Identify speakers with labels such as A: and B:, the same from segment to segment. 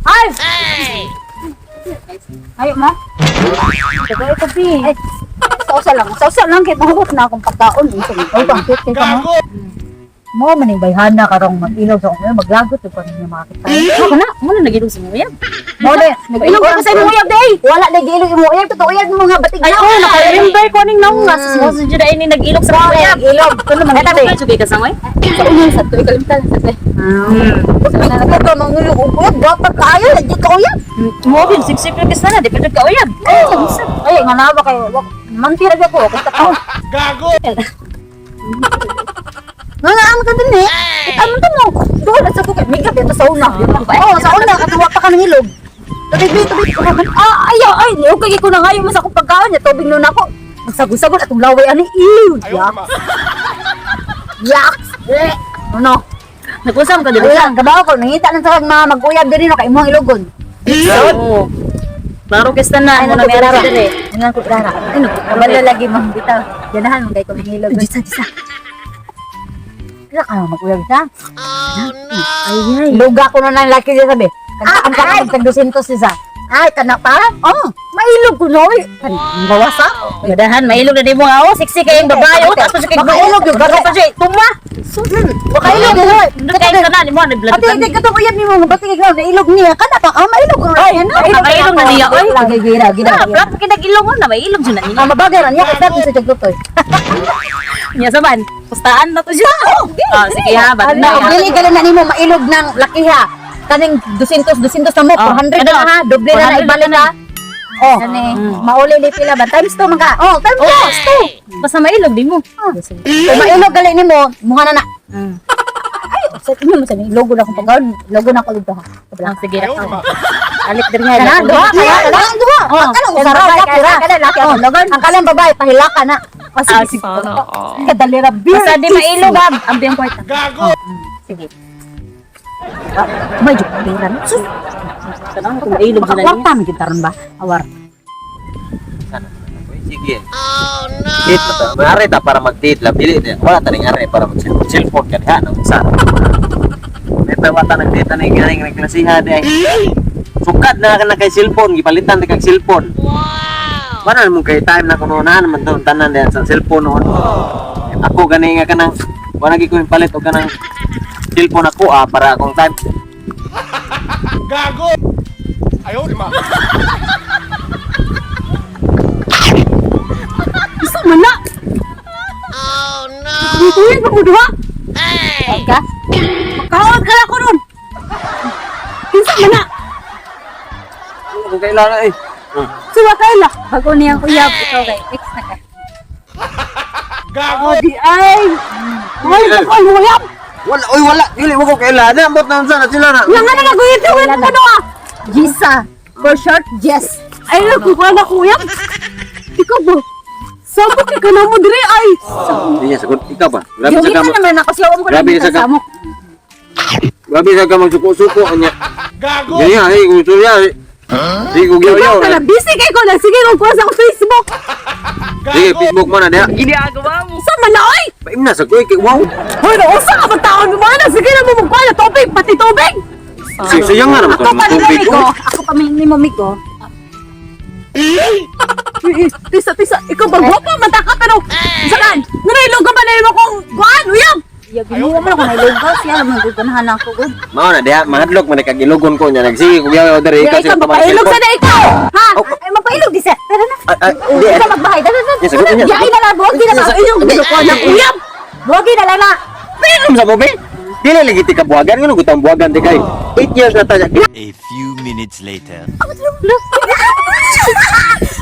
A: Ay! Ayaw mo? Tagay ko, Pi. Ay, sausa lang. Sausa lang, kahit mahubot na akong pagkaon. Ay, bakit ka mo? Mo, manibay na karong mag-ilaw sa umayaw, maglagot yung panin niya makakita. Ako na, muna nag-ilaw sa umayaw. Mo, nag-ilaw ko sa umayaw, day! Wala nag-ilaw yung umayaw, totoo yan mga batig. Ay, oo, naka-remember ko ning nang nga. Sa susunod na ini nag-ilaw sa umayaw. Nag-ilaw, ito naman ito. Ay, tabi ka sa umayaw? Sa umayaw, sa tuwi kalimtan. Ito, nang ulo, dapat kaayo, hindi ka uyab. Mo, siksik na kis na, di pa ka uyab. Ay, nga na ba kayo? Mantirag ako, kita ka.
B: Gago!
A: Nangaan ka din eh. Ano to mo? Doon na sa kukat. May gabi ito sa una. Oo, sa una. Katuwa pa ka ng ilog. Tubig. Ayaw. Ay, okay ko na nga yung masakong pagkaon niya. Tubig nun ako. Magsagol-sagol at umlaway. Ano yung yak? Yak! Ano? Nag-usam ka din. Ayan, kabaw ko. Nangita lang sa mga mag-uyab din rin. Kaya mo ilogon. Oo. Klaro kesta na. Ano na meron din eh. Ngayon ko klaro. Ano? Kabala lagi mong bitaw. Ganahan mong kayo ko ng ilog. Disa. Kaya ka mag-uyab siya. Oh no! Ay. Luga ko na ng laki niya sabi. Kantaan ka na magtagdusintos siya. Ay, kana pa? Oh, mailog ko na. Ang bawas ha? Gadahan, mailog na di mo nga. Oh, siksi kayong babae. Oh, tapos siya kayong mailog yung babae pa siya. Tuma! Makailog yun. Nagkain ka na, di mo. Ate, hindi ka ito uyab ni mo. Ba't ikaw nailog niya? Kana pa ka, mailog ko na. Ay, mailog na niya. Ay, gira. Plap, kinag-ilog mo na. Mailog siya na niya. Mabagay na niya. Kasi natin sa jaglutoy. Niya saban. Pustaan na to siya. Sige ha, ba't na. Dili ka na mo mailog ng laki ha. Kaning 200 na mo, 400 na ha, doble na ibalik na. Oh, kani mauli ni pila ba times 2 man ka. Oh, times 2. Basta mailog di mo. Kung mailog gali nimo, muha na. Ay, sa inyo mo sa logo na akong pagkaon, logo na ko dito ha. Sige ra. Alit dir nga na. Duha. Oh, kanang usara ka pira. Logon, ang kalang babae pahilaka na. Sige. Kadalira beer. Basta di mailog ha, ambiyang kwarta. Gago. Sige. May juk piran. Kadang kung mailog sila niya. Kwarta may gitaran ba? Awar.
C: Sige. Oh no. Date pa ta. Ta para mag-date lang dili. Wala ta ning are para mag-cellphone kan ha nang usa. May tawata nag-date na galing nagklasiha di. Sukat na ka kay cellphone, gipalitan kag cellphone. Wow. Wala mo kay time na kuno na man tanan diyan sa cellphone noon. Ako gani nga kanang wala gi ko palit og kanang cellphone ako para akong time.
B: Gago! Ayaw di ma.
A: Isa man na. Oh no. Dituin pa mo duha. Hey. Ka? Makawag ka na ko nun. Isa man na.
C: Ako kailangan eh.
A: Suwa kaila. Bago niyang uyab ikaw kay ex na ka.
B: Gago!
A: Oh di ay. Ay, ay uyab.
C: Wala. Dili mo ko kailangan. Ambot na sana sila na.
A: Yang ano naguyit-uyit ka doa? Jisa. For short, Jess. Ay, nagkukuha na kuya. Ikaw ba? Sabot ka na mo dire ay.
C: Iya sagot ikaw ba?
A: Yung kita naman nakasiyawam ko na
C: Grabe
A: dito
C: sa
A: sa amok.
C: Grabe sa ka magsuko-suko anya.
B: Gago!
C: Ganyan ay gusto niya. Di ko
A: Ikaw
C: gyaw.
A: ka na, busy kay ko na. Sige, magkuha sa Facebook.
C: Sige, Facebook mo na diha.
A: Ginagawa mo. Sa man na, oy!
C: Paim na sa kuy kay wow.
A: Hoy, nausa ka bang taon mo na? Sige na mo magkuha na tubig, pati tubig.
C: Sayang nga naman
A: Ako pa
C: tubig
A: ni
C: ko.
A: Miko. Ako pa ni Miko. Tisa, ikaw ba? Guwapo, mataka pero saan? Nanailog ka ba na mo kung kuhaan? Uyab! Ayaw mo ako nailugaw siya. Maguganahan ako.
C: Mao na diha mahadlok man kag ilogon ko nya nagsige ko gyaw diri
A: Ikaw
C: kasi
A: mapailog sa na ikaw! Ha? Ay, mapailog di sa. Tara na.
C: di.
A: Ikaw magbahay. Tara na.
C: Yes, sagot niya.
A: Yain na lang. Buwag di na lang. Inyong ginukuha na uyab. Buwag di na lang na.
C: Pero sa mo be? Dili lagi ti kabuagan ngono gutang buagan ti kay. 8 years na ta.
D: A few minutes later.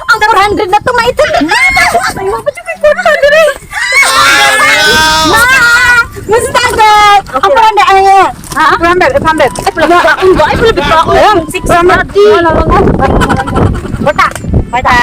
A: Ang 400 na tumaitin. Ay, mapatyo kay 400 eh. Ma! Musta ka? Ang 400 ano yan? Ha? 400. Ay, pala ba ako? Ay, pala ba ako? 600. Wala lang ako. Bata.